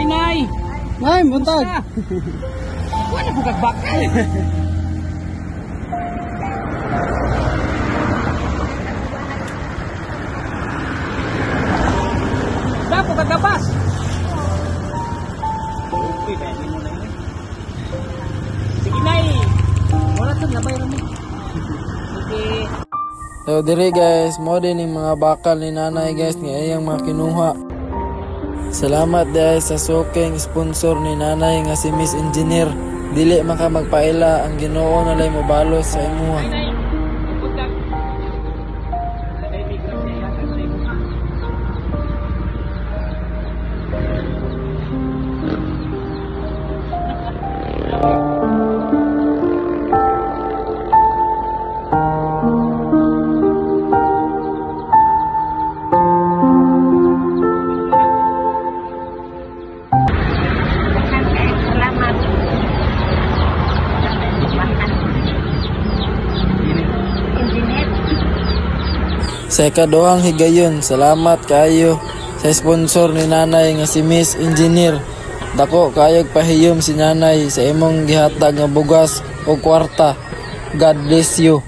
Ay, Nay! Nay, buntag. Wala ko kagbakal. Dapo kagabas. Okay, pwede mo na yun. Sige, Nay. Wala ito, nabayran mo. Sige. So dire guys, mo din yung mga bakal ni nanay guys nga iyang mga kinuha. Salamat guys sa suking sponsor ni nanay nga si Miss Engineer. Dili maka magpaila ang Ginoo na lay mobalos sa imuha. Nay, ikot ka. Lagay may grab niya yan. Lagay mo ka. Salamat. Engineer. Sa ikaduhang higayon, salamat kayo sa sponsor ni nanay nga si Miss Engineer. Dako kayog pahiyom si nanay sa imong gihatag nga bugas o kwarta. God bless you.